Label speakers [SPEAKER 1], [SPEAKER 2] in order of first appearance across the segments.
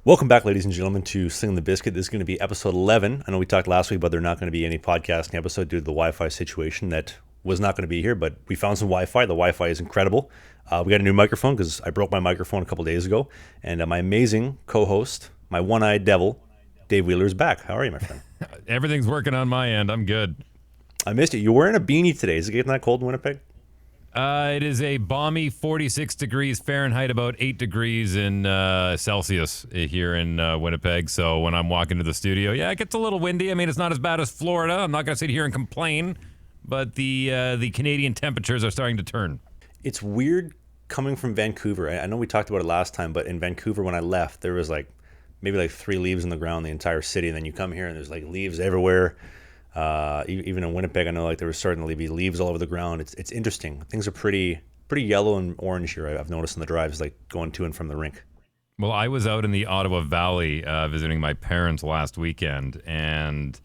[SPEAKER 1] Welcome back, ladies and gentlemen, to Slangin The Bizkit. This is going to be episode 11. I know we talked last week about there not going to be any podcasting episode due to the Wi-Fi situation that was not going to be here, but we found some Wi-Fi. The Wi-Fi is incredible. We got a new microphone because I broke my microphone a couple days ago, and my amazing co-host, my one-eyed devil, Dave Wheeler, is back. How are you, my friend?
[SPEAKER 2] Everything's working on my end. I'm good.
[SPEAKER 1] I missed you. You're wearing a beanie today. Is it getting that cold in Winnipeg?
[SPEAKER 2] It is a balmy 46 degrees Fahrenheit, about 8 degrees in Celsius here in Winnipeg. So when I'm walking to the studio, yeah, it gets a little windy. I mean, it's not as bad as Florida. I'm not going to sit here and complain, but the Canadian temperatures are starting to turn.
[SPEAKER 1] It's weird coming from Vancouver. I know we talked about it last time, but in Vancouver when I left, there was maybe 3 leaves on the ground, the entire city, and then you come here and there's leaves everywhere. Even in Winnipeg, I know there was starting to be leaves all over the ground. It's interesting. Things are pretty yellow and orange here. I've noticed in the drives, going to and from the rink.
[SPEAKER 2] Well, I was out in the Ottawa Valley visiting my parents last weekend, and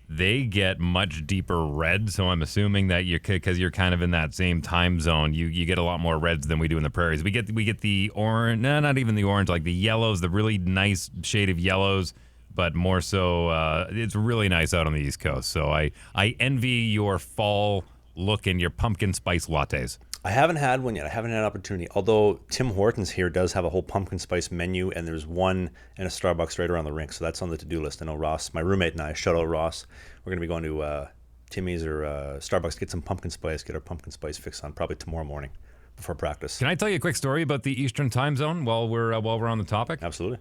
[SPEAKER 2] they get much deeper red. So I'm assuming that because you're kind of in that same time zone, you get a lot more reds than we do in the prairies. We get the orange, no, not even the orange, like the yellows, the really nice shade of yellows. But more so, it's really nice out on the East Coast. So I envy your fall look and your pumpkin spice lattes.
[SPEAKER 1] I haven't had one yet. I haven't had an opportunity. Although Tim Hortons here does have a whole pumpkin spice menu, and there's one in a Starbucks right around the rink. So that's on the to-do list. I know Ross, my roommate, and I, shout out Ross, we're going to be going to Timmy's or Starbucks to get some pumpkin spice, get our pumpkin spice fix on probably tomorrow morning before practice.
[SPEAKER 2] Can I tell you a quick story about the Eastern time zone while we're on the topic?
[SPEAKER 1] Absolutely.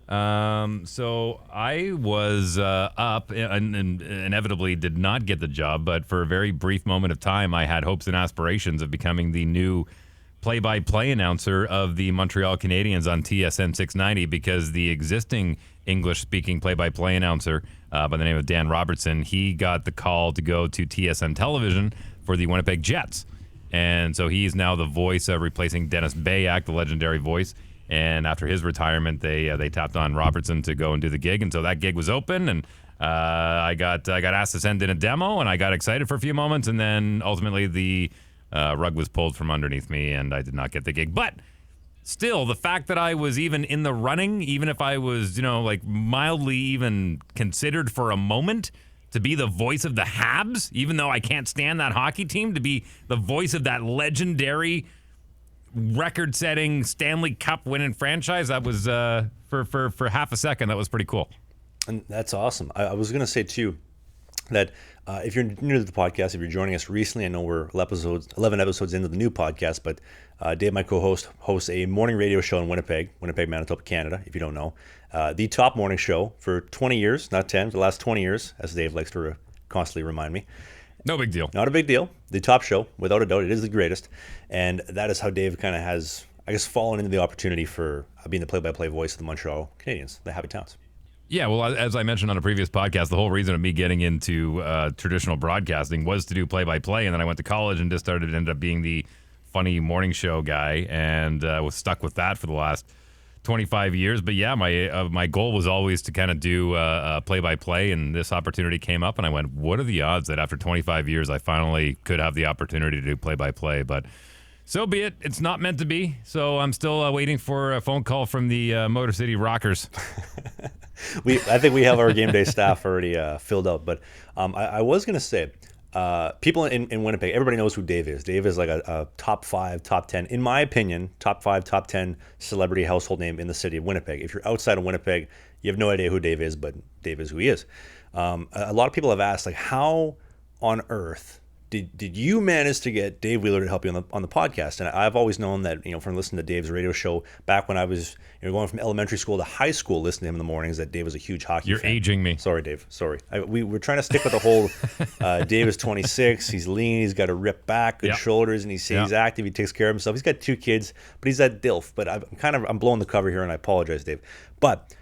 [SPEAKER 2] So I was up and inevitably did not get the job, but for a very brief moment of time, I had hopes and aspirations of becoming the new play-by-play announcer of the Montreal Canadiens on TSN 690 because the existing English-speaking play-by-play announcer by the name of Dan Robertson, he got the call to go to TSN television for the Winnipeg Jets. And so he's now the voice replacing Dennis Bayak, the legendary voice. And after his retirement, they tapped on Robertson to go and do the gig. And so that gig was open, and I got asked to send in a demo, and I got excited for a few moments, and then ultimately the rug was pulled from underneath me, and I did not get the gig. But still, the fact that I was even in the running, even if I was mildly even considered for a moment to be the voice of the Habs, even though I can't stand that hockey team, to be the voice of that legendary, record-setting Stanley Cup winning franchise, that was, for half a second, that was pretty cool.
[SPEAKER 1] And that's awesome. I was going to say, too, that if you're new to the podcast, if you're joining us recently, I know we're 11 episodes into the new podcast, but Dave, my co-host, hosts a morning radio show in Winnipeg, Manitoba, Canada, if you don't know. The top morning show for 20 years, not 10, for the last 20 years, as Dave likes to constantly remind me.
[SPEAKER 2] No big deal.
[SPEAKER 1] Not a big deal. The top show, without a doubt, it is the greatest. And that is how Dave kind of has, I guess, fallen into the opportunity for being the play-by-play voice of the Montreal Canadiens, the Happy Towns.
[SPEAKER 2] Yeah, well, as I mentioned on a previous podcast, the whole reason of me getting into traditional broadcasting was to do play-by-play, and then I went to college and just ended up being the funny morning show guy, and was stuck with that for the last 25 years. But yeah, my goal was always to kind of do play-by-play, and this opportunity came up, and I went, what are the odds that after 25 years I finally could have the opportunity to do play-by-play? But so be it. It's not meant to be. So I'm still waiting for a phone call from the Motor City Rockers.
[SPEAKER 1] I think we have our game day staff already filled up. But I was going to say, people in Winnipeg, everybody knows who Dave is. Dave is like a top 5, top 10, in my opinion, top 5, top 10 celebrity household name in the city of Winnipeg. If you're outside of Winnipeg, you have no idea who Dave is, but Dave is who he is. A lot of people have asked, how on earth did you manage to get Dave Wheeler to help you on the podcast? And I've always known that, from listening to Dave's radio show back when I was going from elementary school to high school, listening to him in the mornings, that Dave was a huge hockey fan.
[SPEAKER 2] You're aging me.
[SPEAKER 1] Sorry, Dave. Sorry. We're trying to stick with the whole Dave is 26. He's lean. He's got a ripped back, good shoulders, and he's active. He takes care of himself. He's got 2 kids, but he's that DILF. But I'm blowing the cover here, and I apologize, Dave. But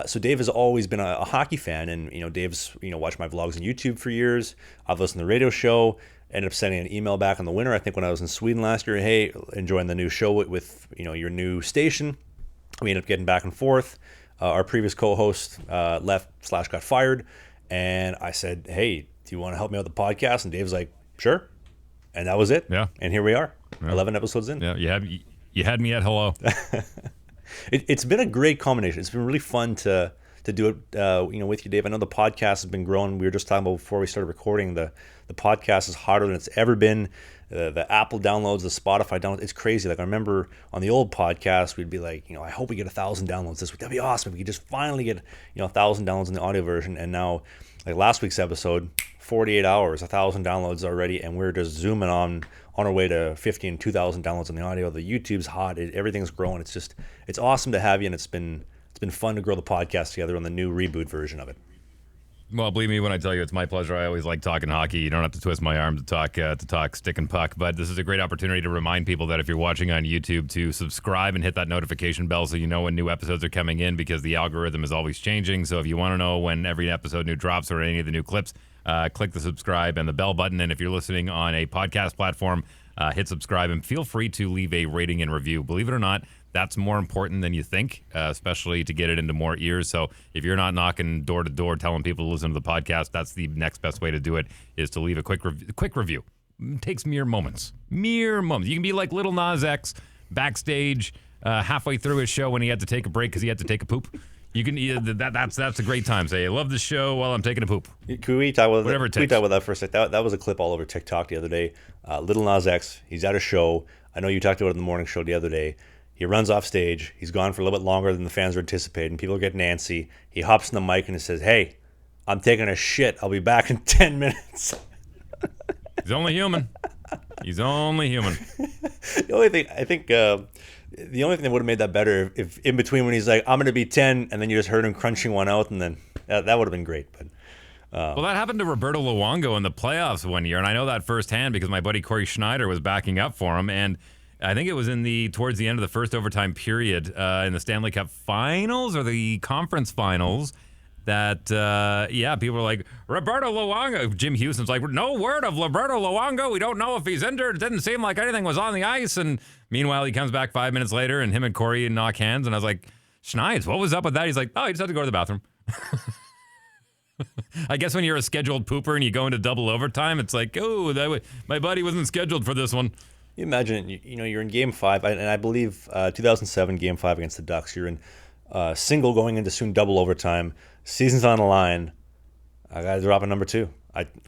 [SPEAKER 1] so Dave has always been a hockey fan, and Dave's watched my vlogs on YouTube for years. I've listened to the radio show. Ended up sending an email back in the winter, I think when I was in Sweden last year. Hey, enjoying the new show with your new station. We ended up getting back and forth. Our previous co-host left/got fired, and I said, hey, do you want to help me out with the podcast? And Dave's like, sure. And that was it.
[SPEAKER 2] Yeah.
[SPEAKER 1] And here we are, 11 episodes in.
[SPEAKER 2] Yeah, you had me at hello.
[SPEAKER 1] It's been a great combination. It's been really fun to do it, with you, Dave. I know the podcast has been growing. We were just talking about before we started recording. The podcast is hotter than it's ever been. The Apple downloads, the Spotify downloads, it's crazy. Like I remember on the old podcast, we'd be like, I hope we get 1,000 downloads this week. That'd be awesome. If we could just finally get 1,000 downloads in the audio version. And now, like last week's episode, 48 hours, 1,000 downloads already, and we're just zooming on our way to 50 and 2,000 downloads on the audio. The YouTube's hot. Everything's growing. It's awesome to have you, and it's been fun to grow the podcast together on the new reboot version of it.
[SPEAKER 2] Well, believe me when I tell you, it's my pleasure. I always like talking hockey. You don't have to twist my arm to talk stick and puck. But this is a great opportunity to remind people that if you're watching on YouTube, to subscribe and hit that notification bell so you know when new episodes are coming in, because the algorithm is always changing. So if you want to know when every episode new drops or any of the new clips, click the subscribe and the bell button. And if you're listening on a podcast platform, hit subscribe and feel free to leave a rating and review. Believe it or not, that's more important than you think, especially to get it into more ears. So if you're not knocking door to door telling people to listen to the podcast, that's the next best way to do it, is to leave a quick review. It takes mere moments. You can be like Lil Naz X backstage halfway through his show when he had to take a break because he had to take a poop. You can that's a great time. Say, I love the show while I'm taking a poop.
[SPEAKER 1] Can we talk about
[SPEAKER 2] whatever it takes?
[SPEAKER 1] Can we talk about that for a sec? That was a clip all over TikTok the other day. Lil Naz X, he's at a show. I know you talked about it in the morning show the other day. He runs off stage. He's gone for a little bit longer than the fans were anticipating. People are getting antsy. He hops in the mic and he says, "Hey, I'm taking a shit. I'll be back in 10 minutes."
[SPEAKER 2] He's only human. He's only human.
[SPEAKER 1] The only thing that would have made that better if in between when he's like, "I'm going to be 10," and then you just heard him crunching one out, and then that would have been great. But
[SPEAKER 2] well, that happened to Roberto Luongo in the playoffs one year, and I know that firsthand because my buddy Corey Schneider was backing up for him, and I think it was towards the end of the first overtime period in the Stanley Cup Finals or the Conference Finals that, people were like, Roberto Luongo. Jim Houston's like, no word of Roberto Luongo. We don't know if he's injured. It didn't seem like anything was on the ice. And meanwhile, he comes back 5 minutes later, and him and Corey knock hands. And I was like, Schneid's, what was up with that? He's like, he just had to go to the bathroom. I guess when you're a scheduled pooper and you go into double overtime, it's like, my buddy wasn't scheduled for this one.
[SPEAKER 1] You imagine, you're in Game 5, and I believe 2007 Game 5 against the Ducks. You're in single going into soon double overtime. Season's on the line. I got to drop a number 2.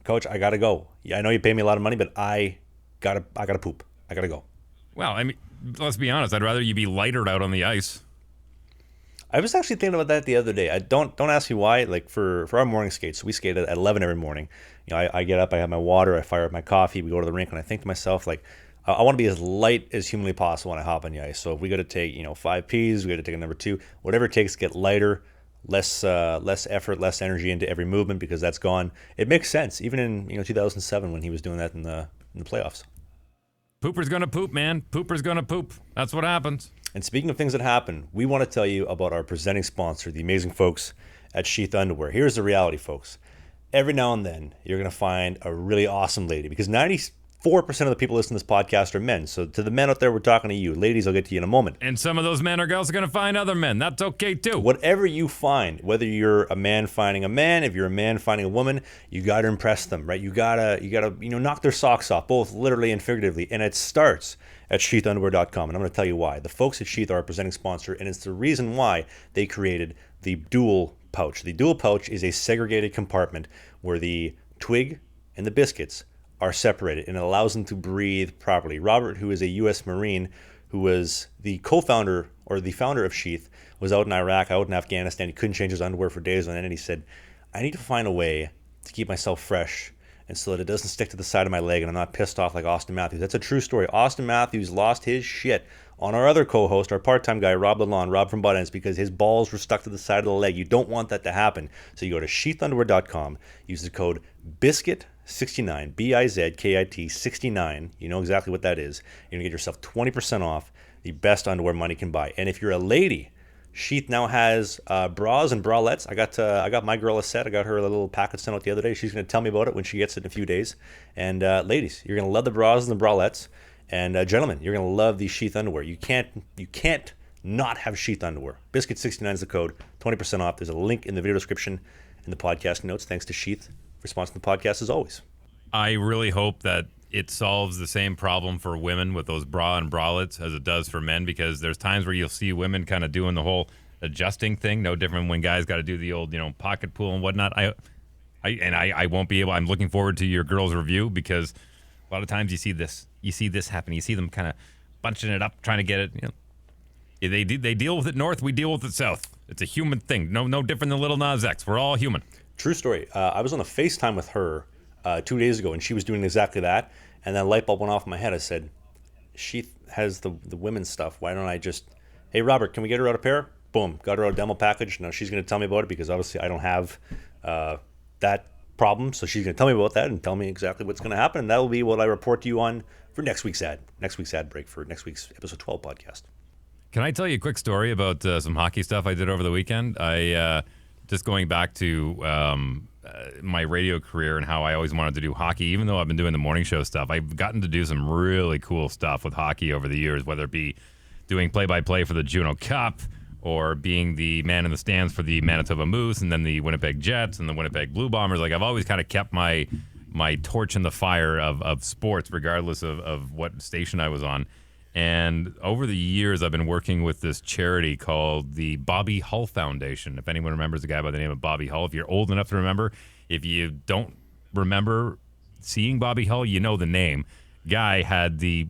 [SPEAKER 1] Coach, I got to go. Yeah, I know you pay me a lot of money, but I gotta poop. I got to go.
[SPEAKER 2] Well, I mean, let's be honest. I'd rather you be lighter out on the ice.
[SPEAKER 1] I was actually thinking about that the other day. Don't ask me why. Like for our morning skates, we skate at 11 every morning. I get up, I have my water, I fire up my coffee, we go to the rink, and I think to myself, like, I want to be as light as humanly possible when I hop on the ice. So if we got to take 5 Ps, we got to take a number 2, whatever it takes to get lighter, less effort, less energy into every movement, because that's gone. It makes sense, even in 2007 when he was doing that in the playoffs.
[SPEAKER 2] Pooper's gonna poop, man. Pooper's gonna poop. That's what happens.
[SPEAKER 1] And speaking of things that happen, we want to tell you about our presenting sponsor, the amazing folks at Sheath Underwear. Here's the reality, folks. Every now and then, you're going to find a really awesome lady, because 94% of the people listening to this podcast are men. So to the men out there, we're talking to you. Ladies, I'll get to you in a moment.
[SPEAKER 2] And some of those men or girls are going to find other men. That's okay, too.
[SPEAKER 1] Whatever you find, whether you're a man finding a man, if you're a man finding a woman, you got to impress them, right? You gotta knock their socks off, both literally and figuratively. And it starts at sheathunderwear.com. And I'm going to tell you why. The folks at Sheath are our presenting sponsor, and it's the reason why they created the dual pouch. The dual pouch is a segregated compartment where the twig and the biscuits are separated, and it allows them to breathe properly. Robert, who is a U.S. Marine, who was the co-founder or the founder of Sheath, was out in Iraq, out in Afghanistan. He couldn't change his underwear for days on end, and he said, I need to find a way to keep myself fresh and so that it doesn't stick to the side of my leg and I'm not pissed off like Austin Matthews. That's a true story. Austin Matthews lost his shit on our other co-host, our part-time guy, Rob from Butt Ends, because his balls were stuck to the side of the leg. You don't want that to happen. So you go to sheathunderwear.com, use the code BIZKIT69, BIZKIT 69. You know exactly what that is. You're going to get yourself 20% off, the best underwear money can buy. And if you're a lady, Sheath now has bras and bralettes. I got my girl a set. I got her a little packet sent out the other day. She's going to tell me about it when she gets it in a few days. And ladies, you're going to love the bras and the bralettes. And gentlemen, you're going to love these Sheath underwear. You can't not have Sheath underwear. Bizkit69 is the code. 20% off. There's a link in the video description in the podcast notes. Thanks to Sheath for sponsoring the podcast as always.
[SPEAKER 2] I really hope that it solves the same problem for women with those bra and bralettes as it does for men, because there's times where you'll see women kind of doing the whole adjusting thing, no different when guys got to do the old, pocket pull and whatnot. I won't be able. I'm looking forward to your girls' review, because a lot of times you see this happen. You see them kind of bunching it up, trying to get it. They deal with it north. We deal with it south. It's a human thing. No different than Lil Naz X. We're all human.
[SPEAKER 1] True story. I was on a FaceTime with her 2 days ago, and she was doing exactly that. And then a light bulb went off in my head. I said, Sheath has the women's stuff. Why don't I just, hey, Robert, can we get her out a pair? Boom, got her out a demo package. Now she's going to tell me about it, because obviously I don't have that problem. So she's going to tell me about that and tell me exactly what's going to happen. And that will be what I report to you on for next week's ad break for next week's episode 12 podcast.
[SPEAKER 2] Can I tell you a quick story about some hockey stuff I did over the weekend? I just going back to my radio career and how I always wanted to do hockey, even though I've been doing the morning show stuff. I've gotten to do some really cool stuff with hockey over the years, whether it be doing play-by-play for the Juno Cup or being the man in the stands for the Manitoba Moose and then the Winnipeg Jets and the Winnipeg Blue Bombers. Like, I've always kind of kept my torch in the fire of sports, regardless of what station I was on. And over the years, I've been working with this charity called the Bobby Hull Foundation. If anyone remembers a guy by the name of Bobby Hull, if you're old enough to remember, if you don't remember seeing Bobby Hull, you know the name. Guy had the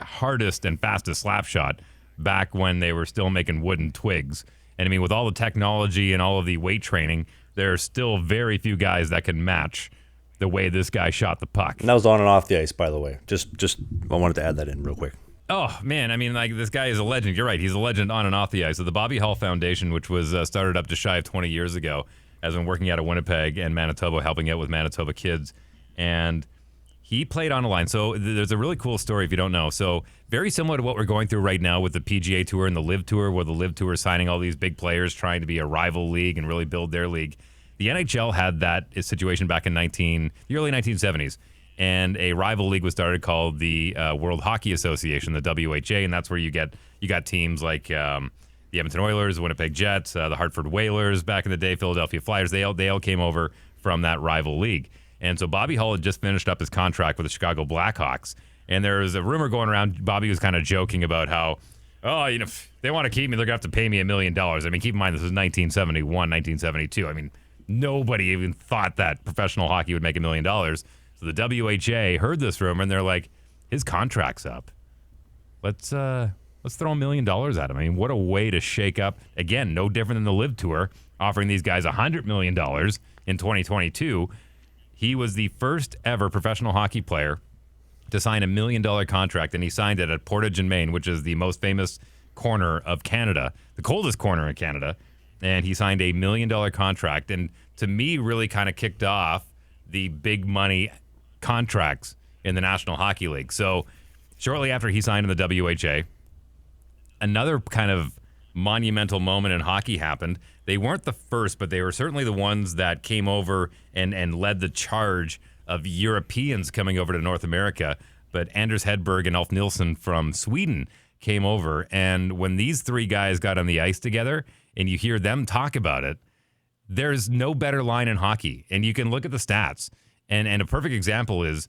[SPEAKER 2] hardest and fastest slap shot back when they were still making wooden twigs. And I mean, with all the technology and all of the weight training, there are still very few guys that can match the way this guy shot the puck.
[SPEAKER 1] And that was on and off the ice, by the way. Just I wanted to add that in real quick.
[SPEAKER 2] Oh, man. I mean, like, this guy is a legend. You're right. He's a legend on and off the ice. So the Bobby Hull Foundation, which was started up just shy of 20 years ago, has been working out of Winnipeg and Manitoba, helping out with Manitoba kids. And he played on a line. So there's a really cool story if you don't know. So very similar to what we're going through right now with the PGA Tour and the LIV Tour, where the LIV Tour is signing all these big players, trying to be a rival league and really build their league. The NHL had that situation back in the early 1970s, and a rival league was started called the World Hockey Association, the WHA, and that's where you got teams like the Edmonton Oilers, the Winnipeg Jets, the Hartford Whalers back in the day, Philadelphia Flyers. They all came over from that rival league. And so Bobby Hull had just finished up his contract with the Chicago Blackhawks, and there was a rumor going around. Bobby was kind of joking about how, if they want to keep me, they're going to have to pay me $1 million. I mean, keep in mind, this is 1971, 1972. I mean, nobody even thought that professional hockey would make $1 million. So the WHA heard this rumor, and they're like, his contract's up. Let's throw $1 million at him. I mean, what a way to shake up. Again, no different than the LIV Tour, offering these guys $100 million in 2022. He was the first ever professional hockey player to sign $1 million contract, and he signed it at Portage in Maine, which is the most famous corner of Canada, the coldest corner in Canada. And he signed $1 million contract, and to me, really kind of kicked off the big money contracts in the National Hockey League. So shortly after he signed in the WHA, another kind of monumental moment in hockey happened. They weren't the first, but they were certainly the ones that came over and led the charge of Europeans coming over to North America. But Anders Hedberg and Ulf Nilsson from Sweden came over, and when these three guys got on the ice together and you hear them talk about it, there's no better line in hockey. And you can look at the stats. And a perfect example is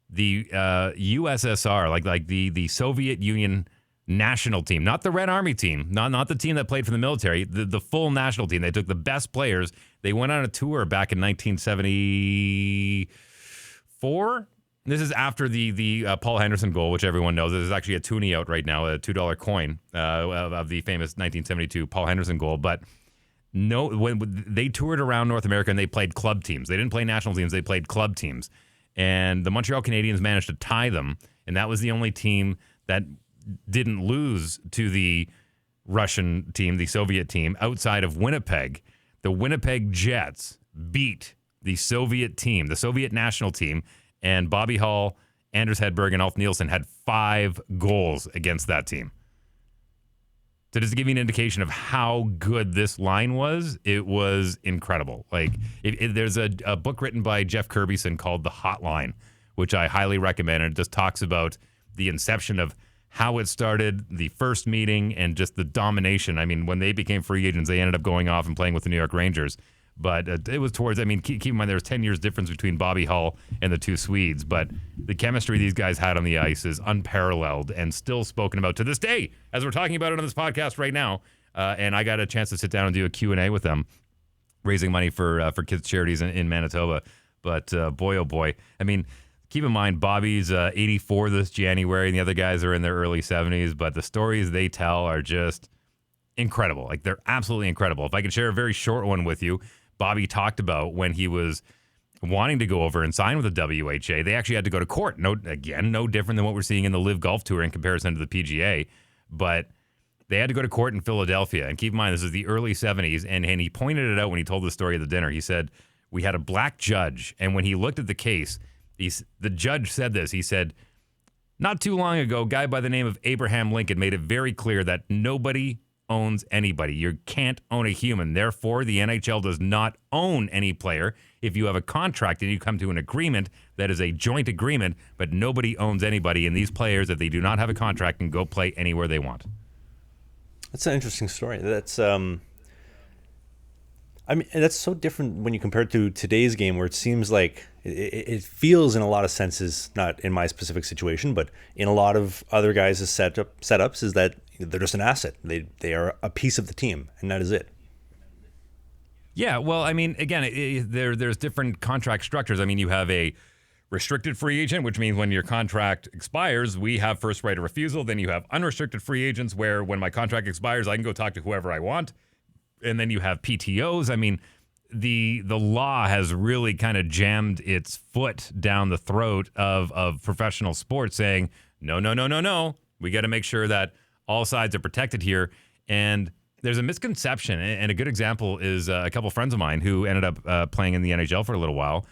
[SPEAKER 2] the USSR, like the Soviet Union national team, not the Red Army team, not the team that played for the military, the full national team. They took the best players. They went on a tour back in 1974. This is after the Paul Henderson goal, which everyone knows. There's actually a toonie out right now, a $2 coin of the famous 1972 Paul Henderson goal. But no, when they toured around North America and they played club teams. They didn't play national teams. They played club teams. And the Montreal Canadiens managed to tie them. And that was the only team that didn't lose to the Russian team, the Soviet team, outside of Winnipeg. The Winnipeg Jets beat the Soviet team, the Soviet national team, and Bobby Hull, Anders Hedberg, and Ulf Nilsson had 5 goals against that team. So just to give you an indication of how good this line was, it was incredible. Like, there's a book written by Jeff Kirbyson called The Hotline, which I highly recommend. And it just talks about the inception of how it started, the first meeting, and just the domination. I mean, when they became free agents, they ended up going off and playing with the New York Rangers. But it was towards, I mean, keep in mind there was 10 years difference between Bobby Hull and the two Swedes. But the chemistry these guys had on the ice is unparalleled and still spoken about to this day, as we're talking about it on this podcast right now. And I got a chance to sit down and do a Q&A with them, raising money for kids' charities in Manitoba. But boy, oh boy. I mean, keep in mind, Bobby's 84 this January, and the other guys are in their early 70s. But the stories they tell are just incredible. Like, they're absolutely incredible. If I could share a very short one with you, Bobby talked about when he was wanting to go over and sign with the WHA, they actually had to go to court. No different than what we're seeing in the Live Golf Tour in comparison to the PGA. But they had to go to court in Philadelphia. And keep in mind, this is the early 70s. And he pointed it out when he told the story at the dinner. He said, we had a black judge. And when he looked at the case, the judge said this. He said, not too long ago, a guy by the name of Abraham Lincoln made it very clear that nobody owns anybody. You can't own a human. Therefore, the NHL does not own any player. If you have a contract and you come to an agreement, that is a joint agreement, but nobody owns anybody. And these players, if they do not have a contract, can go play anywhere they want.
[SPEAKER 1] That's an interesting story. That's I mean, that's so different when you compare it to today's game, where it seems like it feels in a lot of senses, not in my specific situation, but in a lot of other guys' setups, is that they're just an asset. They are a piece of the team, and that is it.
[SPEAKER 2] Yeah, well, I mean, again, there's different contract structures. I mean, you have a restricted free agent, which means when your contract expires, we have first right of refusal. Then you have unrestricted free agents, where when my contract expires, I can go talk to whoever I want. And then you have PTOs. I mean, the law has really kind of jammed its foot down the throat of professional sports, saying, no. We got to make sure that all sides are protected here. And there's a misconception, and a good example is a couple friends of mine who ended up playing in the NHL for a little while.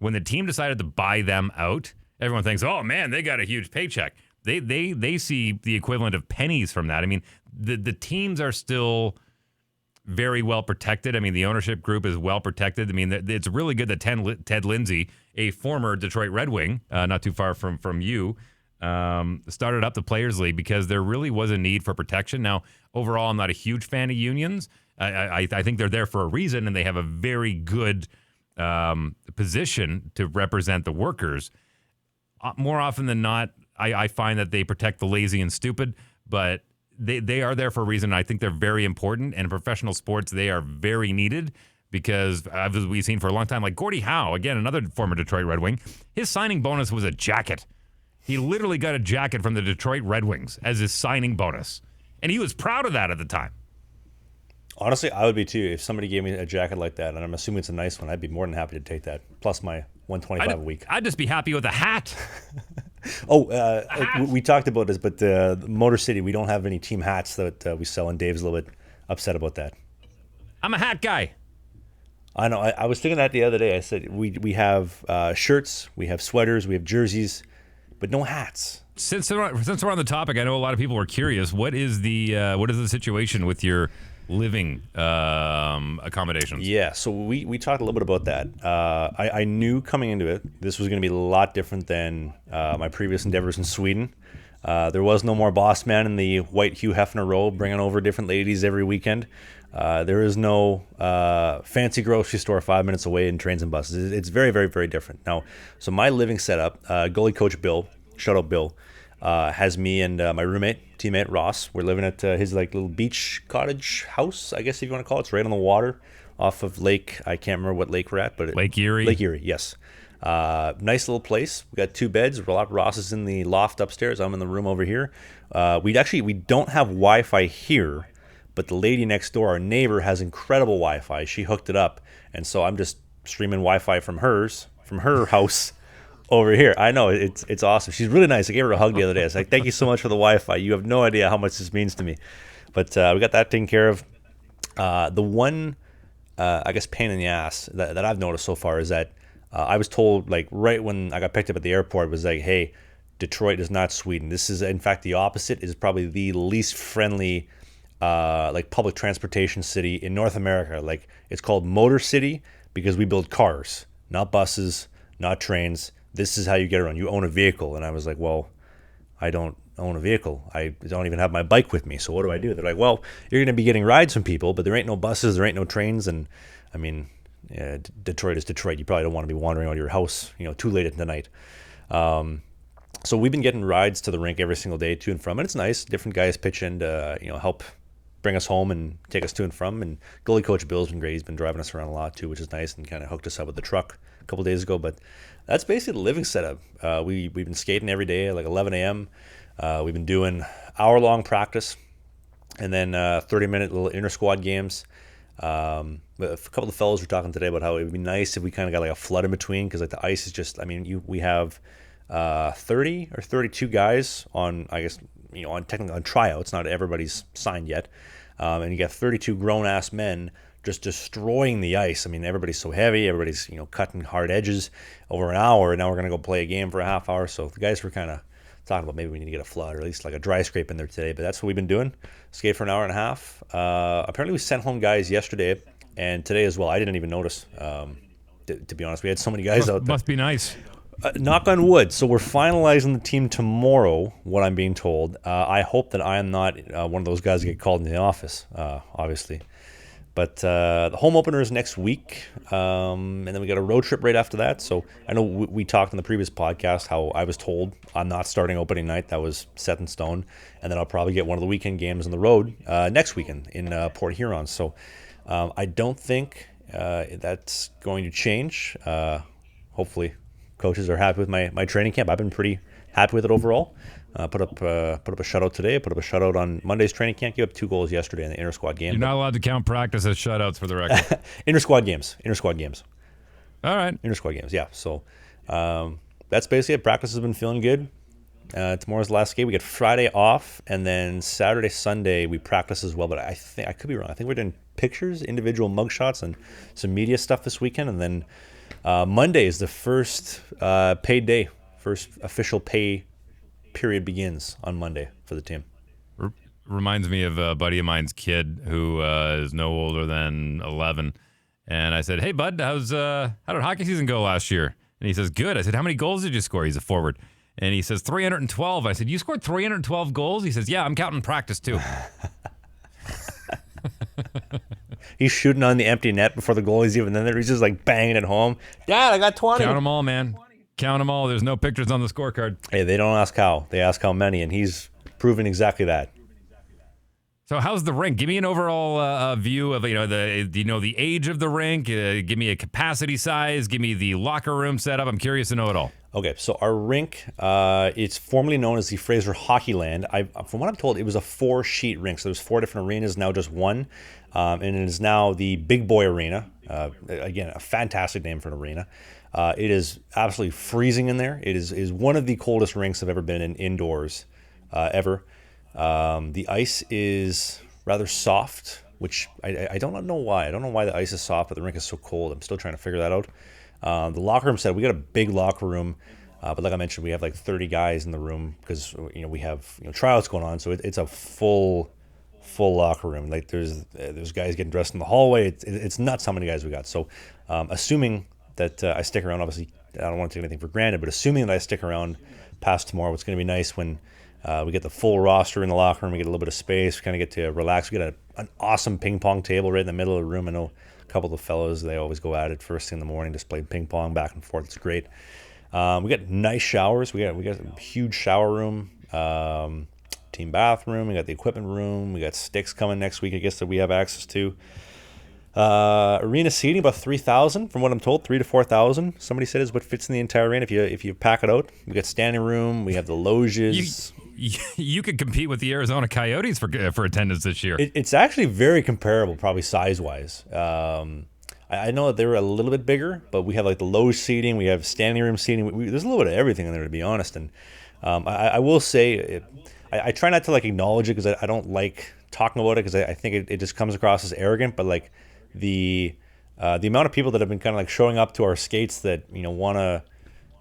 [SPEAKER 2] When the team decided to buy them out, everyone thinks, oh, man, they got a huge paycheck. They see the equivalent of pennies from that. I mean, the teams are still very well protected. I mean, the ownership group is well protected. I mean, it's really good that Ted Lindsay, a former Detroit Red Wing, not too far from you, started up the Players League, because there really was a need for protection. Now, overall, I'm not a huge fan of unions. I think they're there for a reason, and they have a very good position to represent the workers. More often than not, I find that they protect the lazy and stupid, but they are there for a reason. I think they're very important, and in professional sports, they are very needed, because as we've seen for a long time, like Gordie Howe, again, another former Detroit Red Wing, his signing bonus was a jacket. He literally got a jacket from the Detroit Red Wings as his signing bonus, and he was proud of that at the time.
[SPEAKER 1] Honestly, I would be too. If somebody gave me a jacket like that, and I'm assuming it's a nice one, I'd be more than happy to take that, plus my $125 a week.
[SPEAKER 2] I'd just be happy with a hat.
[SPEAKER 1] We talked about this, but Motor City, we don't have any team hats that we sell, and Dave's a little bit upset about that.
[SPEAKER 2] I'm a hat guy.
[SPEAKER 1] I know. I was thinking that the other day. I said we have shirts, we have sweaters, we have jerseys, but no hats.
[SPEAKER 2] Since we're on the topic, I know a lot of people are curious. What is the situation with your living accommodations?
[SPEAKER 1] Yeah, so we talked a little bit about that. I knew coming into it, this was going to be a lot different than my previous endeavors in Sweden. There was no more boss man in the white Hugh Hefner robe bringing over different ladies every weekend. There is no fancy grocery store 5 minutes away in trains and buses. It's very, very, very different. Now, so my living setup, goalie coach Bill, shout out Bill, has me and my teammate Ross. We're living at his like little beach cottage house, I guess if you want to call it. It's right on the water off of Lake. I can't remember what lake we're at, but
[SPEAKER 2] Lake Erie.
[SPEAKER 1] Lake Erie, yes. Nice little place. We got 2 beds. Ross is in the loft upstairs. I'm in the room over here. We don't have Wi-Fi here, but the lady next door, our neighbor, has incredible Wi-Fi. She hooked it up, and so I'm just streaming Wi-Fi from her house over here. I know, it's awesome. She's really nice. I gave her a hug the other day. I was like, thank you so much for the Wi-Fi. You have no idea how much this means to me. But we got that taken care of. The one, I guess, pain in the ass that I've noticed so far is that I was told, like, right when I got picked up at the airport, was like, hey, Detroit is not Sweden. This is, in fact, the opposite. Is probably the least friendly like public transportation city in North America. Like, it's called Motor City because we build cars, not buses, not trains. This is how you get around. You own a vehicle. And I was like, well, I don't own a vehicle. I don't even have my bike with me. So what do I do? They're like, well, you're going to be getting rides from people, but there ain't no buses, there ain't no trains. And I mean, Detroit is Detroit. You probably don't want to be wandering out of your house, too late at the night. So we've been getting rides to the rink every single day to and from, and it's nice. Different guys pitch in to, help bring us home and take us to and from. And goalie coach Bill's been great. He's been driving us around a lot too, which is nice, and kind of hooked us up with the truck a couple days ago. But that's basically the living setup. We've been skating every day at like 11 a.m. We've been doing hour-long practice, and then 30-minute little inter-squad games. A couple of fellows were talking today about how it would be nice if we kind of got like a flood in between, because like the ice is just, we have 30 or 32 guys on, I guess, technically on tryouts. Not everybody's signed yet. And you got 32 grown-ass men just destroying the ice. Everybody's so heavy. Everybody's, cutting hard edges over an hour. And now we're going to go play a game for a half hour. So the guys were kind of talking about maybe we need to get a flood or at least like a dry scrape in there today. But that's what we've been doing. Skate for an hour and a half. Apparently we sent home guys yesterday and today as well. I didn't even notice, to be honest. We had so many guys out there.
[SPEAKER 2] Must be nice.
[SPEAKER 1] Knock on wood. So we're finalizing the team tomorrow, what I'm being told. I hope that I am not one of those guys that get called into the office, obviously. But the home opener is next week, and then we got a road trip right after that. So I know we talked in the previous podcast how I was told I'm not starting opening night. That was set in stone. And then I'll probably get one of the weekend games on the road next weekend in Port Huron. So I don't think that's going to change. Hopefully coaches are happy with my training camp. I've been pretty happy with it overall. Put up a shutout today. Put up a shutout on Monday's training camp. Gave up 2 goals yesterday in the inter-squad game.
[SPEAKER 2] You're not allowed to count practice as shutouts for the record.
[SPEAKER 1] Inter-squad games.
[SPEAKER 2] All right.
[SPEAKER 1] Inter-squad games, yeah. So that's basically it. Practice has been feeling good. Tomorrow's the last skate. We get Friday off, and then Saturday, Sunday we practice as well. But I think I could be wrong. I think we're doing pictures, individual mugshots, and some media stuff this weekend. And then Monday is the first paid day. First official pay period begins on Monday for the team.
[SPEAKER 2] Reminds me of a buddy of mine's kid who is no older than 11. And I said, "Hey, bud, how did hockey season go last year?" And he says, "Good." I said, "How many goals did you score?" He's a forward. And he says, 312. I said, "You scored 312 goals?" He says, "Yeah, I'm counting practice too."
[SPEAKER 1] He's shooting on the empty net before the goalie's even in there. He's just like banging it home. Dad, I got 20.
[SPEAKER 2] Count them all, man. Count them all. There's no pictures on the scorecard.
[SPEAKER 1] Hey, they don't ask how. They ask how many, and he's proven exactly that.
[SPEAKER 2] So how's the rink? Give me an overall view of the age of the rink. Give me a capacity size. Give me the locker room setup. I'm curious to know it all.
[SPEAKER 1] Okay, so our rink, it's formerly known as the Fraser Hockeyland. From what I'm told, it was a 4-sheet rink. So there's 4 different arenas, now just one. And it is now the Big Boy Arena. Again, a fantastic name for an arena. It is absolutely freezing in there. It is one of the coldest rinks I've ever been in indoors, ever. The ice is rather soft, which I don't know why. I don't know why the ice is soft, but the rink is so cold. I'm still trying to figure that out. The locker room set, we got a big locker room, but like I mentioned, we have like 30 guys in the room because we have tryouts going on, so it's a full locker room. Like there's guys getting dressed in the hallway. It's nuts how many guys we got. So assuming that I stick around, obviously I don't want to take anything for granted, but assuming that I stick around past tomorrow, it's going to be nice when we get the full roster in the locker room. We get a little bit of space. We kind of get to relax. We got an awesome ping pong table right in the middle of the room. I know a couple of the fellows, they always go at it first thing in the morning, just play ping pong back and forth. It's great. We got nice showers. We got a huge shower room, team bathroom. We got the equipment room. We got sticks coming next week, I guess, that we have access to. Arena seating about 3,000 from what I'm told, 3,000 to 4,000. Somebody said is what fits in the entire arena if you pack it out. We got standing room. We have the loges.
[SPEAKER 2] You could compete with the Arizona Coyotes for attendance this year.
[SPEAKER 1] It's actually very comparable, probably size-wise. I know that they were a little bit bigger, but we have like the loge seating. We have standing room seating. There's a little bit of everything in there, to be honest. And I will say, I try not to like acknowledge it because I don't like talking about it because I think it just comes across as arrogant. But like the amount of people that have been kind of like showing up to our skates that want to.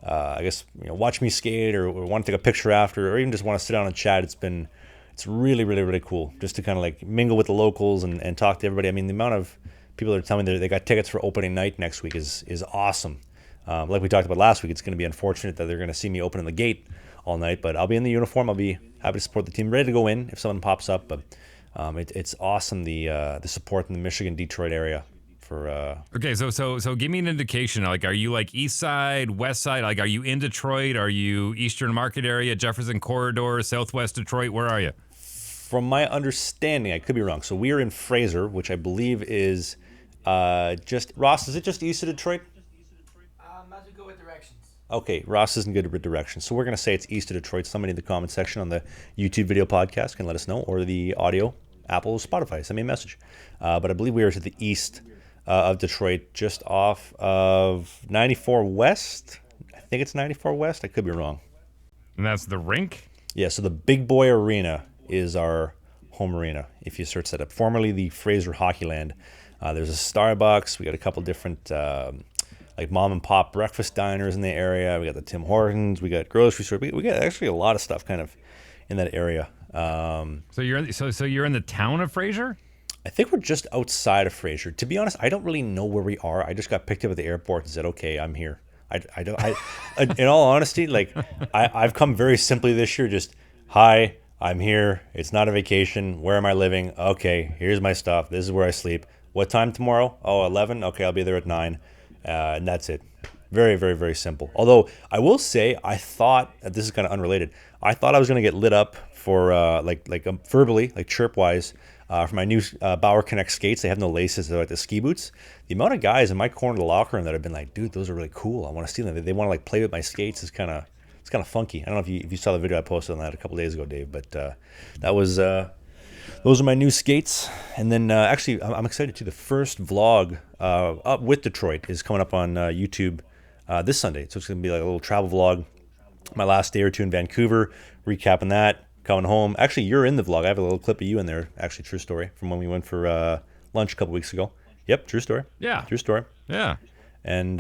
[SPEAKER 1] I guess watch me skate or want to take a picture after, or even just want to sit down and chat. It's really, really, really cool just to kind of like mingle with the locals and talk to everybody. I mean, the amount of people that are telling me they got tickets for opening night next week is awesome. Like we talked about last week, it's going to be unfortunate that they're going to see me opening the gate all night, but I'll be in the uniform. I'll be happy to support the team, ready to go in if someone pops up. But it's awesome the support in the Michigan, Detroit area
[SPEAKER 2] Okay, so give me an indication. Like, are you like east side, west side? Like, are you in Detroit? Are you Eastern Market area, Jefferson Corridor, Southwest Detroit? Where are you?
[SPEAKER 1] From my understanding, I could be wrong. So we are in Fraser, which I believe is just Ross. Is it just east of Detroit?
[SPEAKER 3] As we go with directions.
[SPEAKER 1] Okay, Ross isn't good with directions, so we're gonna say it's east of Detroit. Somebody in the comment section on the YouTube video podcast can let us know, or the audio, Apple, or Spotify. Send me a message. But I believe we are to the east of Detroit, just off of 94 West. I think it's 94 West. I could be wrong.
[SPEAKER 2] And that's the rink?
[SPEAKER 1] Yeah, so the Big Boy Arena is our home arena, if you search that up. Formerly the Fraser Hockeyland. There's a Starbucks. We got a couple different like mom and pop breakfast diners in the area. We got the Tim Hortons. We got grocery store. We got actually a lot of stuff kind of in that area.
[SPEAKER 2] So you're in the town of Fraser?
[SPEAKER 1] I think we're just outside of Fraser. To be honest, I don't really know where we are. I just got picked up at the airport and said, "Okay, I'm here." I don't. In all honesty, like I've come very simply this year. Just hi. I'm here. It's not a vacation. Where am I living? Okay, here's my stuff. This is where I sleep. What time tomorrow? Oh, 11? Okay, I'll be there at 9. And that's it. Very, very, very simple. Although, I will say, I thought, this is kind of unrelated, I thought I was going to get lit up for, verbally, like chirp-wise, for my new Bauer Connect skates. They have no laces. They're like the ski boots. The amount of guys in my corner of the locker room that have been like, dude, those are really cool. I want to steal them. They want to like play with my skates. It's kind of funky. I don't know if you saw the video I posted on that a couple days ago, Dave, but that was those are my new skates. And then actually, I'm excited too. The first vlog up with Detroit is coming up on YouTube this Sunday. So it's going to be like a little travel vlog. My last day or two in Vancouver, recapping that, coming home. Actually, you're in the vlog. I have a little clip of you in there. Actually, true story from when we went for lunch a couple weeks ago. Yep, true story.
[SPEAKER 2] Yeah.
[SPEAKER 1] True story.
[SPEAKER 2] Yeah.
[SPEAKER 1] And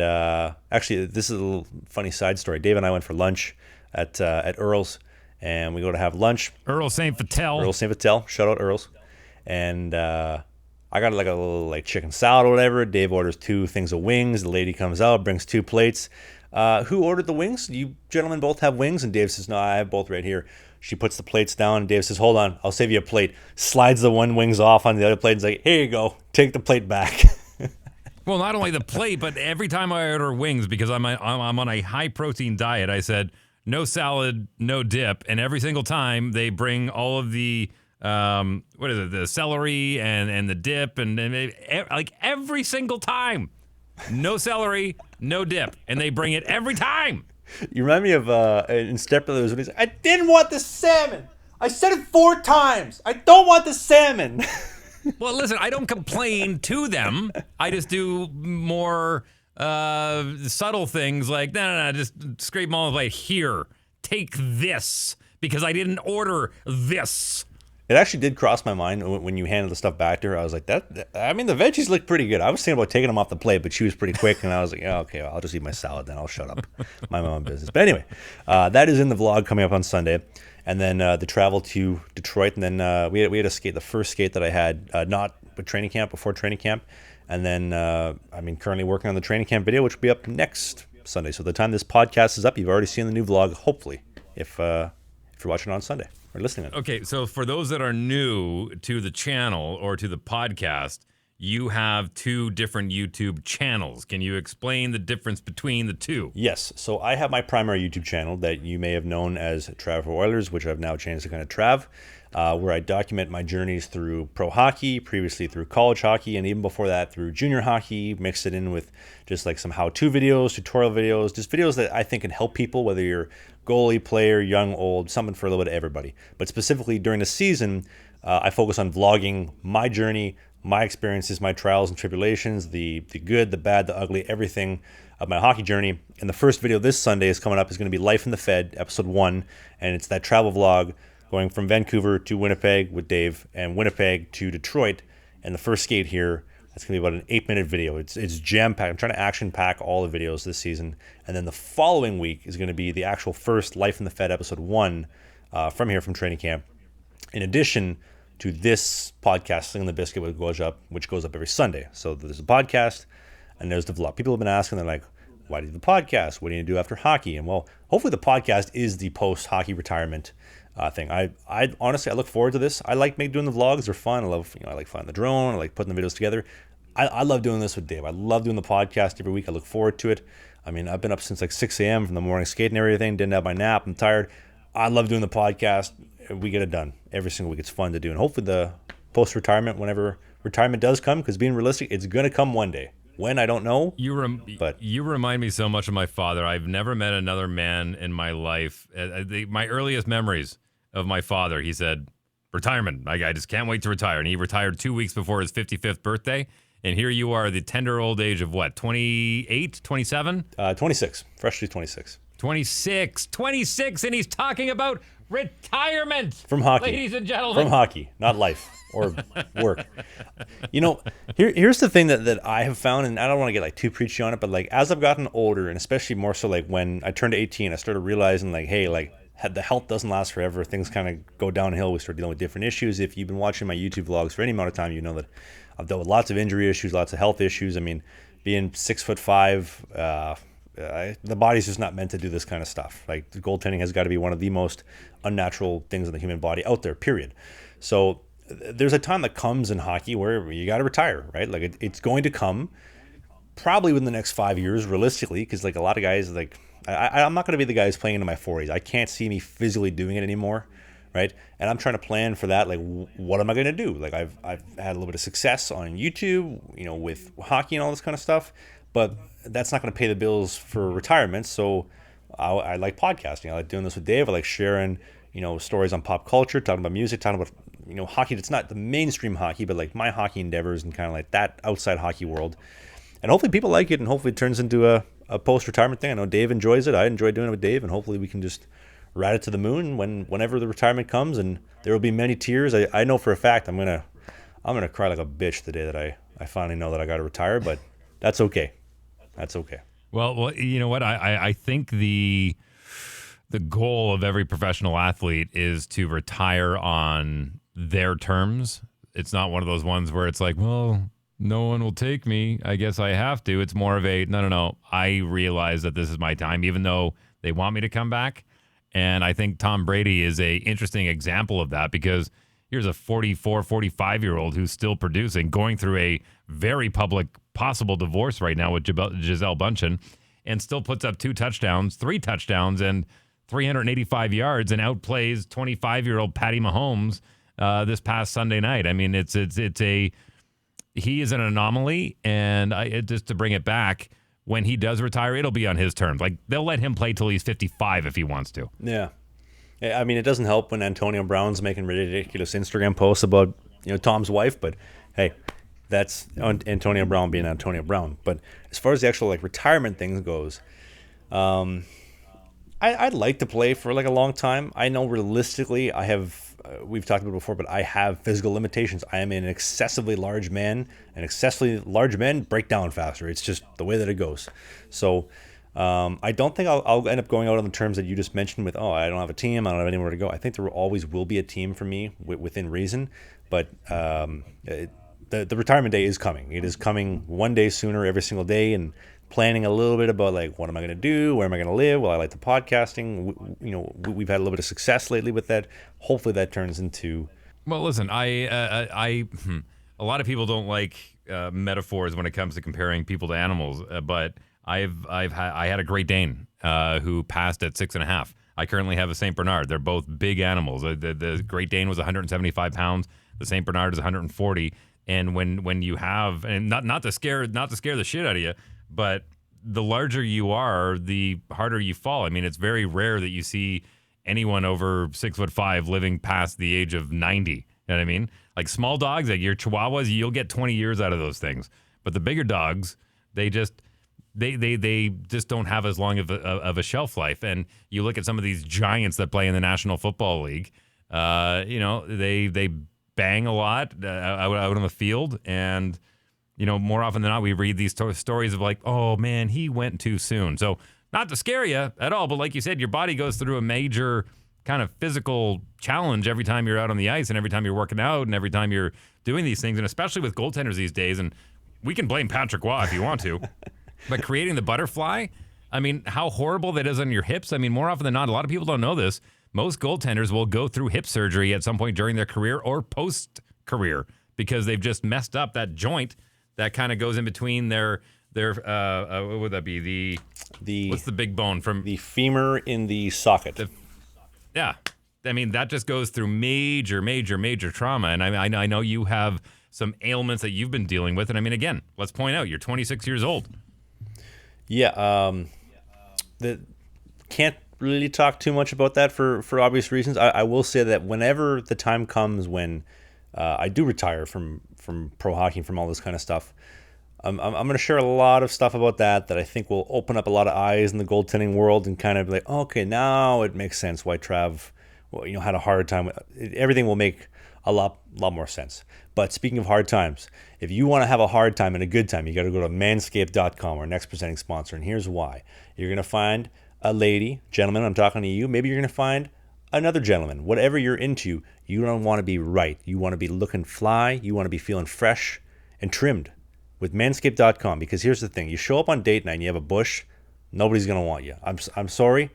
[SPEAKER 1] actually, this is a little funny side story. Dave and I went for lunch at Earl's, and we go to have lunch.
[SPEAKER 2] Earl St. Vitel.
[SPEAKER 1] Earl St. Vitel. Shout out Earl's. And I got like a little like chicken salad or whatever. Dave orders 2 things of wings. The lady comes out, brings 2 plates. Who ordered the wings? You gentlemen both have wings? And Dave says, no, I have both right here. She puts the plates down, and Dave says, hold on, I'll save you a plate. Slides the one wings off on the other plate and is like, here you go. Take the plate back.
[SPEAKER 2] Well, not only the plate, but every time I order wings, because I'm on a high protein diet, I said no salad, no dip, and every single time they bring all of the the celery and the dip and like every single time, no celery, no dip, and they bring it every time.
[SPEAKER 1] You remind me of in Step Brothers when he's like, I didn't want the salmon. I said it 4 times. I don't want the salmon.
[SPEAKER 2] Well, listen, I don't complain to them. I just do more subtle things like, no, just scrape them all like, here, take this, because I didn't order this.
[SPEAKER 1] It actually did cross my mind when you handed the stuff back to her. I was like, the veggies look pretty good. I was thinking about taking them off the plate, but she was pretty quick, and I was like, oh, okay, well, I'll just eat my salad then. I'll shut up. My own business. But anyway, that is in the vlog coming up on Sunday. And then the travel to Detroit, and then we had a skate, the first skate that I had, not with training camp, before training camp. And then, currently working on the training camp video, which will be up next Sunday. So the time this podcast is up, you've already seen the new vlog, hopefully, if you're watching it on Sunday or listening.
[SPEAKER 2] Okay, so for those that are new to the channel or to the podcast, you have 2 different YouTube channels. Can you explain the difference between the 2?
[SPEAKER 1] Yes. So I have my primary YouTube channel that you may have known as Trav for Oilers, which I've now changed to kind of Trav, where I document my journeys through pro hockey, previously through college hockey, and even before that through junior hockey, mixed it in with just like some how-to videos, tutorial videos, just videos that I think can help people, whether you're goalie, player, young, old, something for a little bit of everybody. But specifically during the season, I focus on vlogging my journey, my experiences, my trials and tribulations, the good, the bad, the ugly, everything of my hockey journey. And the first video this Sunday is coming up is going to be Life in the Fed, episode 1. And it's that travel vlog going from Vancouver to Winnipeg with Dave and Winnipeg to Detroit. And the first skate here, that's going to be about an 8-minute video. It's jam-packed. I'm trying to action-pack all the videos this season. And then the following week is going to be the actual first Life in the Fed, episode 1 from here, from training camp. In addition to this podcast, Slangin The Bizkit, which goes up every Sunday. So there's a podcast and there's the vlog. People have been asking, they're like, why do you do the podcast? What do you do after hockey? And well, hopefully the podcast is the post-hockey retirement thing. I honestly, I look forward to this. I like doing the vlogs. They're fun. I like flying the drone. I like putting the videos together. I love doing this with Dave. I love doing the podcast every week. I look forward to it. I mean, I've been up since like 6 a.m. from the morning skating and everything. Didn't have my nap. I'm tired. I love doing the podcast. We get it done every single week. It's fun to do. And hopefully the post-retirement, whenever retirement does come, because being realistic, it's going to come one day. When, I don't know. You
[SPEAKER 2] remind me so much of my father. I've never met another man in my life. My earliest memories of my father, he said, retirement. I just can't wait to retire. And he retired 2 weeks before his 55th birthday. And here you are, the tender old age of what, 28, 27?
[SPEAKER 1] 26, freshly 26.
[SPEAKER 2] 26, and he's talking about retirement.
[SPEAKER 1] From hockey.
[SPEAKER 2] Ladies and gentlemen.
[SPEAKER 1] From hockey, not life or work. You know, here's the thing that I have found, and I don't want to get like too preachy on it, but like as I've gotten older, and especially more so like when I turned 18, I started realizing like, hey, like the health doesn't last forever. Things kind of go downhill. We start dealing with different issues. If you've been watching my YouTube vlogs for any amount of time, you know that I've dealt with lots of injury issues, lots of health issues. I mean, being 6'5", the body's just not meant to do this kind of stuff. Like goaltending has got to be one of the most unnatural things in the human body out there, period. So there's a time that comes in hockey where you got to retire, right? Like it's going to come probably within the next 5 years, realistically, because like a lot of guys, like I'm not going to be the guy who's playing into my 40s. I can't see me physically doing it anymore, right? And I'm trying to plan for that. Like, what am I going to do? Like I've had a little bit of success on YouTube, you know, with hockey and all this kind of stuff, but that's not going to pay the bills for retirement. So I like podcasting. I like doing this with Dave. I like sharing, you know, stories on pop culture, talking about music, talking about, you know, hockey that's not the mainstream hockey, but like my hockey endeavors and kind of like that outside hockey world. And hopefully people like it, and hopefully it turns into a post-retirement thing. I know Dave enjoys it. I enjoy doing it with Dave, and hopefully we can just ride it to the moon whenever the retirement comes, and there will be many tears. I know for a fact I'm gonna cry like a bitch the day that I finally know that I got to retire, but that's okay. That's okay.
[SPEAKER 2] Well, you know what? I think the goal of every professional athlete is to retire on their terms. It's not one of those ones where it's like, well, no one will take me, I guess I have to. It's more of a, no, I realize that this is my time, even though they want me to come back. And I think Tom Brady is a interesting example of that, because here's a 44, 45-year-old who's still producing, going through a very public possible divorce right now with Gisele Bündchen, and still puts up 2 touchdowns, 3 touchdowns, and 385 yards, and outplays 25-year-old Patty Mahomes this past Sunday night. I mean, he is an anomaly, and just to bring it back, when he does retire, it'll be on his terms. Like, they'll let him play till he's 55 if he wants to.
[SPEAKER 1] Yeah. I mean, it doesn't help when Antonio Brown's making ridiculous Instagram posts about, you know, Tom's wife, but hey, that's Antonio Brown being Antonio Brown. But as far as the actual like retirement thing goes, I'd like to play for like a long time. I know realistically I have, we've talked about it before, but I have physical limitations. I am an excessively large man, and excessively large men break down faster. It's just the way that it goes. So I don't think I'll end up going out on the terms that you just mentioned with, I don't have a team, I don't have anywhere to go. I think there always will be a team for me within reason, but the retirement day is coming. It is coming one day sooner every single day, and planning a little bit about like, what am I going to do? Where am I going to live? Well, I like the podcasting. You know, we've had a little bit of success lately with that. Hopefully that turns into...
[SPEAKER 2] Well, listen, a lot of people don't like metaphors when it comes to comparing people to animals, but I had a Great Dane who passed at 6.5. I currently have a Saint Bernard. They're both big animals. The Great Dane was 175 pounds. The Saint Bernard is 140. And when you have, and not to scare the shit out of you, but the larger you are, the harder you fall. I mean, it's very rare that you see anyone over 6'5" living past the age of 90. You know what I mean? Like small dogs, like your Chihuahuas, you'll get 20 years out of those things. But the bigger dogs, they just don't have as long of a shelf life. And you look at some of these giants that play in the National Football League. You know, they bang a lot out on the field, and you know, more often than not, we read these stories of like, oh man, he went too soon. So not to scare you at all, but like you said, your body goes through a major kind of physical challenge every time you're out on the ice, and every time you're working out, and every time you're doing these things, and especially with goaltenders these days. And we can blame Patrick Waugh if you want to, but creating the butterfly, I mean, how horrible that is on your hips. I mean, more often than not, a lot of people don't know this. Most goaltenders will go through hip surgery at some point during their career or post-career because they've just messed up that joint that kind of goes in between their what would that be? What's the big bone from
[SPEAKER 1] the femur in the socket?
[SPEAKER 2] Yeah. I mean, that just goes through major trauma. And I know you have some ailments that you've been dealing with. And I mean, again, let's point out, you're 26 years old.
[SPEAKER 1] Yeah. Can't really talk too much about that for obvious reasons. I will say that whenever the time comes when I do retire from pro hockey and from all this kind of stuff, I'm going to share a lot of stuff about that I think will open up a lot of eyes in the goaltending world and kind of like, okay, now it makes sense why Trav, had a hard time. Everything will make a lot more sense. But speaking of hard times, if you want to have a hard time and a good time, you got to go to manscaped.com, our next presenting sponsor. And here's why. You're going to find a lady, gentleman, I'm talking to you. Maybe you're going to find another gentleman. Whatever you're into, you don't want to be right. You want to be looking fly. You want to be feeling fresh and trimmed with manscaped.com. Because here's the thing. You show up on date night and you have a bush, nobody's going to want you. I'm sorry.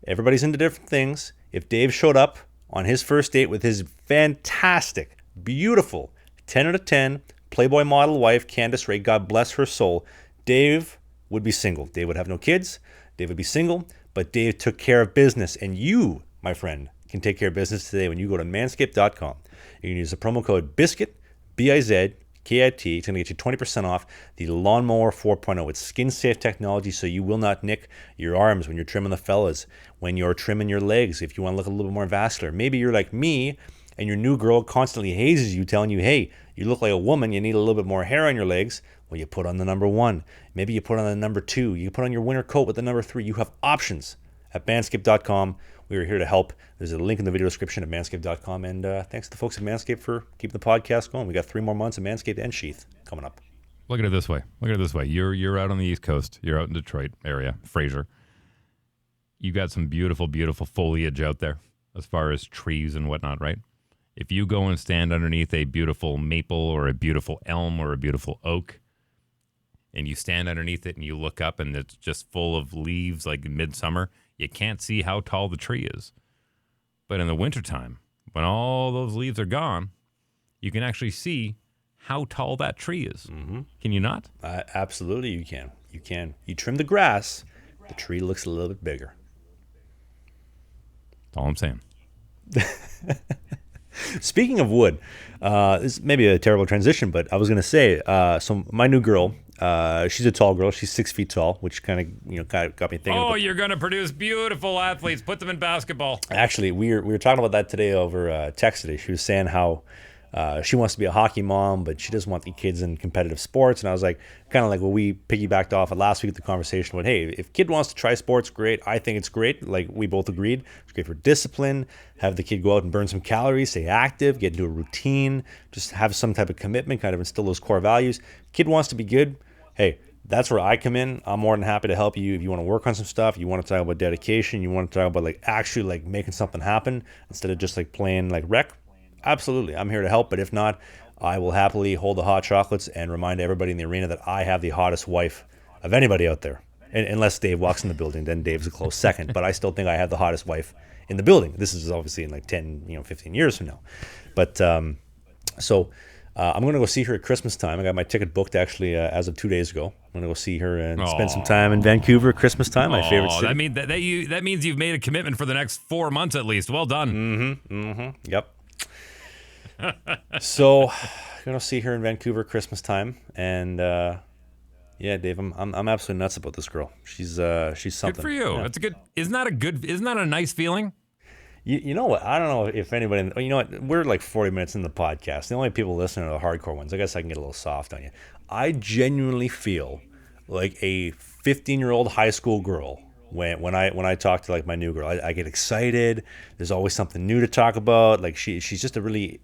[SPEAKER 1] Everybody's into different things. If Dave showed up on his first date with his fantastic, beautiful, 10 out of 10 Playboy model wife, Candace Ray, God bless her soul, Dave would be single. Dave would have no kids. Dave would be single, but Dave took care of business. And you, my friend, can take care of business today when you go to manscaped.com. You can use the promo code BIZKIT, BIZKIT. It's going to get you 20% off the Lawnmower 4.0. It's skin-safe technology, so you will not nick your arms when you're trimming the fellas, when you're trimming your legs, if you want to look a little bit more vascular. Maybe you're like me, and your new girl constantly hazes you, telling you, hey, you look like a woman, you need a little bit more hair on your legs. Well, you put on the number 1. Maybe you put on the number 2. You put on your winter coat with the number 3. You have options at manscaped.com. We are here to help. There's a link in the video description at manscaped.com. And thanks to the folks at Manscaped for keeping the podcast going. We got 3 more months of Manscaped and Sheath coming up.
[SPEAKER 2] Look at it this way. You're out on the East Coast. You're out in Detroit area, Fraser. You got some beautiful foliage out there as far as trees and whatnot, right? If you go and stand underneath a beautiful maple or a beautiful elm or a beautiful oak, and you stand underneath it and you look up and it's just full of leaves like midsummer, you can't see how tall the tree is. But in the wintertime, when all those leaves are gone, you can actually see how tall that tree is. Mm-hmm. Can you not?
[SPEAKER 1] Absolutely, you can. You can. You trim the grass, the tree looks a little bit bigger.
[SPEAKER 2] That's all I'm saying.
[SPEAKER 1] Speaking of wood, this may be a terrible transition, but I was going to say, so my new girl, she's a tall girl. She's 6 feet tall, which kind of got me thinking.
[SPEAKER 2] Oh, you're going to produce beautiful athletes. Put them in basketball.
[SPEAKER 1] Actually, we were talking about that today over text today. She was saying how she wants to be a hockey mom, but she doesn't want the kids in competitive sports. And I was like, kind of like, well, we piggybacked off of last week at the conversation with, hey, if kid wants to try sports, great. I think it's great. Like we both agreed. It's great for discipline. Have the kid go out and burn some calories, stay active, get into a routine, just have some type of commitment, kind of instill those core values. Kid wants to be good. Hey, that's where I come in. I'm more than happy to help you if you want to work on some stuff. You want to talk about dedication. You want to talk about like actually like making something happen instead of just like playing like rec. Absolutely, I'm here to help. But if not, I will happily hold the hot chocolates and remind everybody in the arena that I have the hottest wife of anybody out there. And unless Dave walks in the building, then Dave's a close second. But I still think I have the hottest wife in the building. This is obviously in like 10, 15 years from now. But so I'm going to go see her at Christmas time. I got my ticket booked actually as of 2 days ago. I'm going to go see her and spend some time in Vancouver at Christmas time, my favorite city.
[SPEAKER 2] That means you've made a commitment for the next 4 months at least. Well done.
[SPEAKER 1] Yep. So I'm going to see her in Vancouver at Christmas time. And yeah, Dave, I'm absolutely nuts about this girl. She's something.
[SPEAKER 2] Good for you.
[SPEAKER 1] Yeah.
[SPEAKER 2] That's a good. Isn't that a nice feeling?
[SPEAKER 1] You know what? I don't know if anybody. You know what? We're like 40 minutes in the podcast. The only people listening are the hardcore ones. I guess I can get a little soft on you. I genuinely feel like a 15-year-old high school girl when I talk to like my new girl. I get excited. There's always something new to talk about. Like she's just a really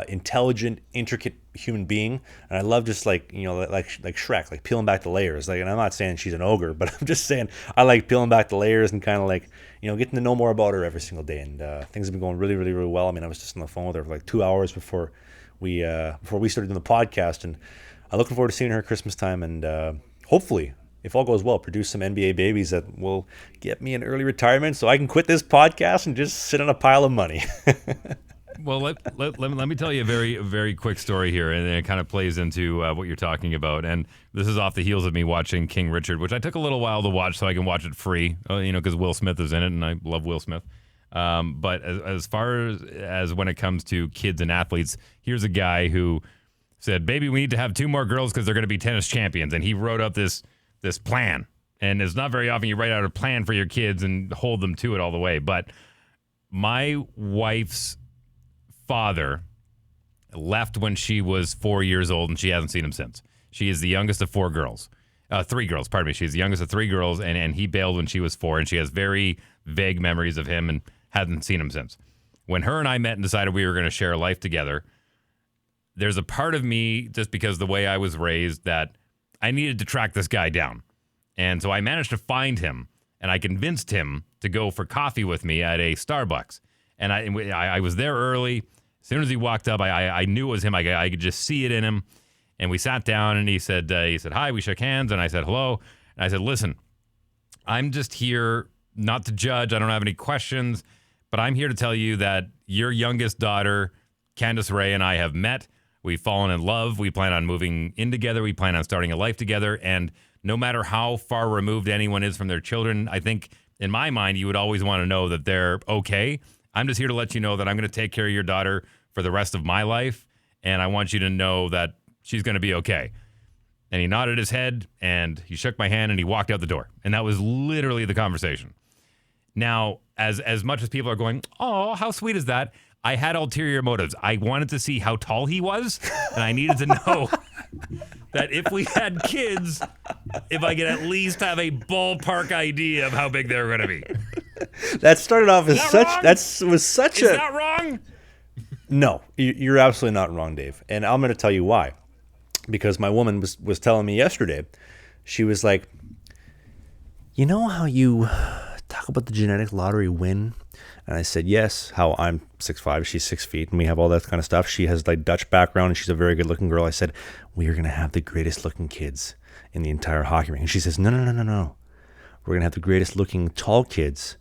[SPEAKER 1] intelligent, intricate human being, and I love just like like Shrek, like peeling back the layers. Like, and I'm not saying she's an ogre, but I'm just saying I like peeling back the layers and kind of like getting to know more about her every single day. And things have been going really, really, really well. I mean, I was just on the phone with her for like 2 hours before we started doing the podcast, and I'm looking forward to seeing her at Christmas time, and hopefully, if all goes well, produce some NBA babies that will get me an early retirement so I can quit this podcast and just sit on a pile of money.
[SPEAKER 2] Well, let me tell you a very quick story here, and it kind of plays into what you're talking about. And this is off the heels of me watching King Richard, which I took a little while to watch so I can watch it free, because Will Smith is in it, and I love Will Smith. But as far as when it comes to kids and athletes, here's a guy who said, "Baby, we need to have 2 more girls because they're going to be tennis champions," and he wrote up this plan. And it's not very often you write out a plan for your kids and hold them to it all the way. But my wife's father left when she was 4 years old, and she hasn't seen him since. She is the youngest of 3 girls, pardon me. She's the youngest of 3 girls, and he bailed when she was 4, and she has very vague memories of him and hasn't seen him since. When her and I met and decided we were going to share a life together, there's a part of me, just because the way I was raised, that I needed to track this guy down. And so I managed to find him, and I convinced him to go for coffee with me at a Starbucks. And I was there early. As soon as he walked up, I knew it was him. I could just see it in him. And we sat down, and he said, "Hi." We shook hands, and I said, "Hello." And I said, "Listen, I'm just here not to judge. I don't have any questions, but I'm here to tell you that your youngest daughter, Candace Ray, and I have met. We've fallen in love. We plan on moving in together. We plan on starting a life together. And no matter how far removed anyone is from their children, I think in my mind, you would always want to know that they're okay. I'm just here to let you know that I'm going to take care of your daughter for the rest of my life. And I want you to know that she's going to be okay." And he nodded his head, and he shook my hand, and he walked out the door. And that was literally the conversation. Now, as much as people are going, "Oh, how sweet is that?" I had ulterior motives. I wanted to see how tall he was, and I needed to know that if we had kids, if I could at least have a ballpark idea of how big they were going to be.
[SPEAKER 1] That started off as such.
[SPEAKER 2] Wrong?
[SPEAKER 1] Is
[SPEAKER 2] that wrong?
[SPEAKER 1] No, you're absolutely not wrong, Dave. And I'm going to tell you why. Because my woman was telling me yesterday, she was like, "You know how you talk about the genetic lottery win?" And I said, "Yes." How I'm 6'5", she's 6 feet, and we have all that kind of stuff. She has like Dutch background, and she's a very good looking girl. I said, "We are going to have the greatest looking kids in the entire hockey ring." And she says, No. We're going to have the greatest looking tall kids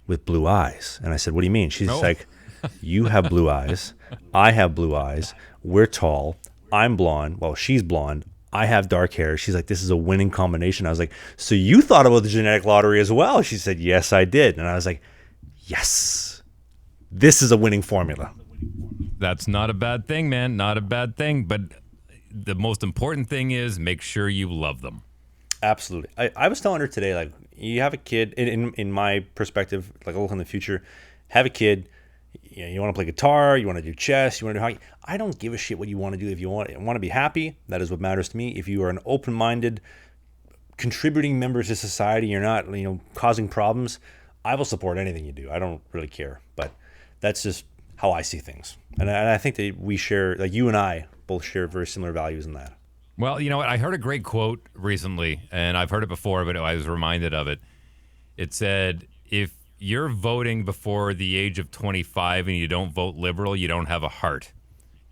[SPEAKER 1] with blue eyes. And I said, "What do you mean?" She's like, "You have blue eyes. I have blue eyes. We're tall. I'm blonde. Well, she's blonde. I have dark hair." She's like, "This is a winning combination." I was like, "So you thought about the genetic lottery as well?" She said, "Yes, I did." And I was like, "Yes, this is a winning formula."
[SPEAKER 2] That's not a bad thing, man. Not a bad thing. But the most important thing is make sure you love them.
[SPEAKER 1] Absolutely. I was telling her today, like, you have a kid, in my perspective, like, look in the future, have a kid, you want to play guitar, you want to do chess, you want to do hockey. I don't give a shit what you want to do. If you want to be happy, that is what matters to me. If you are an open-minded, contributing member to society, you're not, causing problems, I will support anything you do. I don't really care. But that's just how I see things. And I think that we share, like, you and I both share very similar values in that.
[SPEAKER 2] Well, you know what? I heard a great quote recently, and I've heard it before, but I was reminded of it. It said, if you're voting before the age of 25 and you don't vote liberal, you don't have a heart.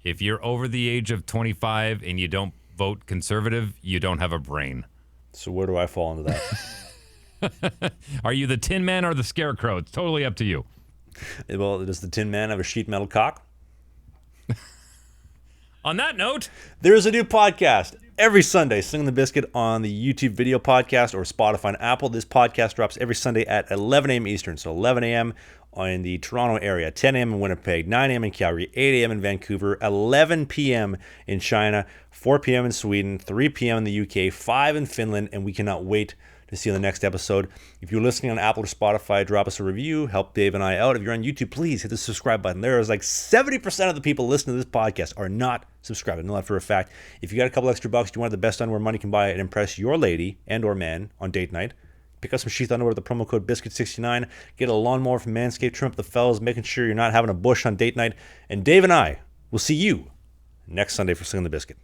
[SPEAKER 2] If you're over the age of 25 and you don't vote conservative, you don't have a brain.
[SPEAKER 1] So where do I fall into that?
[SPEAKER 2] Are you the Tin Man or the Scarecrow? It's totally up to you.
[SPEAKER 1] Well, does the Tin Man have a sheet metal cock?
[SPEAKER 2] On that note,
[SPEAKER 1] there is a new podcast every Sunday, Slangin The Bizkit on the YouTube video podcast or Spotify and Apple. This podcast drops every Sunday at 11 a.m. Eastern, so 11 a.m. in the Toronto area, 10 a.m. in Winnipeg, 9 a.m. in Calgary, 8 a.m. in Vancouver, 11 p.m. in China, 4 p.m. in Sweden, 3 p.m. in the UK, 5 in Finland, and we cannot wait to see you on the next episode. If you're listening on Apple or Spotify, drop us a review, help Dave and I out. If you're on YouTube, please hit the subscribe button. There is like 70% of the people listening to this podcast are not subscribed. I know that for a fact. If you got a couple extra bucks, you want the best underwear money can buy and impress your lady and or man on date night, pick up some Sheath Underwear with the promo code BISCUIT69. Get a lawnmower from Manscaped, trim up the fellas, making sure you're not having a bush on date night. And Dave and I will see you next Sunday for Slangin The Bizkit.